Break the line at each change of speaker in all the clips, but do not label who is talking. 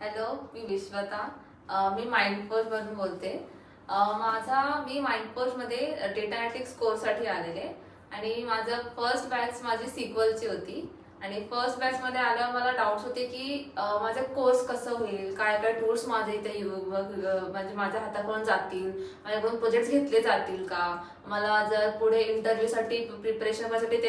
Hello, मी विश्वता. मी माइंडपोस्ट मधून बोलते. मी माइंडपोस्ट मध्ये डेटा अनालिटिक्स कोर्ससाठी आलेले आणि माझं फर्स्ट बॅच माझी सिक्वलची होती. आणि फर्स्ट बॅच मध्ये आल्यावर मला डाऊट्स होते की माझा कोर्स कसं होईल, काय काय टूल्स माझ्या इथे म्हणजे माझ्या हाताकडून जातील, माझ्याकडून प्रोजेक्ट घेतले जातील का, मला जर पुढे इंटरव्ह्यूसाठी प्रिपरेशन करण्यासाठी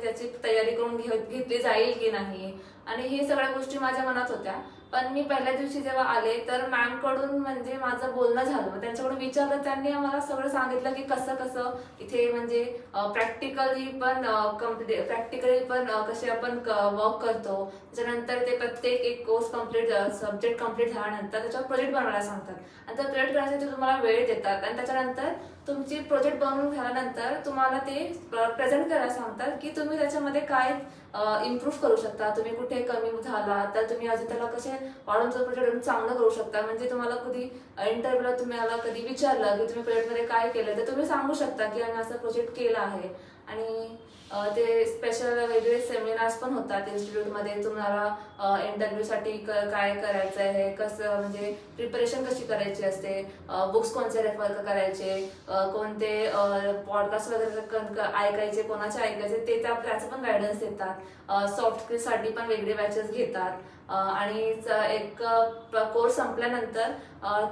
त्याची तयारी करून घेतली जाईल की नाही. आणि हे सगळ्या गोष्टी माझ्या मनात होत्या. पण मी पहिल्या दिवशी जेव्हा आले तर मॅम कडून म्हणजे माझं बोलणं झालं, मग त्यांच्याकडून विचारलं, त्यांनी आम्हाला सगळं सांगितलं की कसं कसं इथे म्हणजे प्रॅक्टिकली पण कसे आपण वर्क करतो. त्याच्यानंतर ते प्रत्येक एक कोर्स कम्प्लीट सब्जेक्ट कम्प्लीट झाल्यानंतर त्याच्यावर प्रोजेक्ट बनवायला सांगतात आणि तो प्रोजेक्ट करण्यासाठी तुम्हाला वेळ देतात आणि त्याच्यानंतर तुमची प्रोजेक्ट बनवून झाल्यानंतर तुम्हाला ते प्रेझेंट करायला सांगतात की तुम्ही त्याच्यामध्ये काय इम्प्रूव्ह करू शकता, तुम्ही कुठे कमी झाला तर तुम्ही अजून त्याला कसे वाढून तो प्रोजेक्ट चांगलं करू शकता. म्हणजे तुम्हाला कधी इंटरव्ह्यूला तुम्हाला कधी विचारलं की तुम्ही प्रोजेक्टमध्ये काय केलं तर तुम्ही सांगू शकता की आम्ही असं प्रोजेक्ट केला आहे. आणि ते स्पेशल वेगवेगळे सेमिनार्स पण होतात इन्स्टिट्यूटमध्ये. तुम्हाला इंटरव्ह्यूसाठी काय करायचं आहे, कसं म्हणजे प्रिपरेशन कशी करायची असते, बुक्स कोणते रेफर करायचे, कोणते पॉडकास्ट वगैरे ऐकायचे, कोणाचे ऐकायचे ते त्याचं पण गायडन्स देतात. सॉफ्ट स्किल्ससाठी पण वेगळे बॅचेस घेतात. आणि एक कोर्स संपल्यानंतर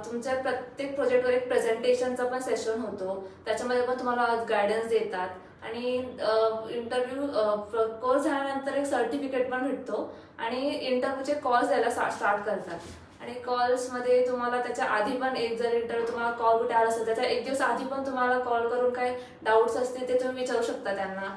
तुमच्या प्रत्येक प्रोजेक्टवर एक प्रेझेंटेशनचा पण सेशन होतो, त्याच्यामध्ये पण तुम्हाला गायडन्स देतात. आणि इंटरव्ह्यू कोर्स झाल्यानंतर एक सर्टिफिकेट पण भेटतो आणि इंटरव्ह्यूचे कॉल्स द्यायला स्टार्ट करतात. आणि कॉल्समध्ये तुम्हाला त्याच्या आधी पण एक जर इंटरव्ह्यू तुम्हाला कॉल कुठे आला असेल त्याच्या एक दिवस आधी पण तुम्हाला कॉल करून काय डाऊट्स असतील ते तुम्ही विचारू शकता त्यांना.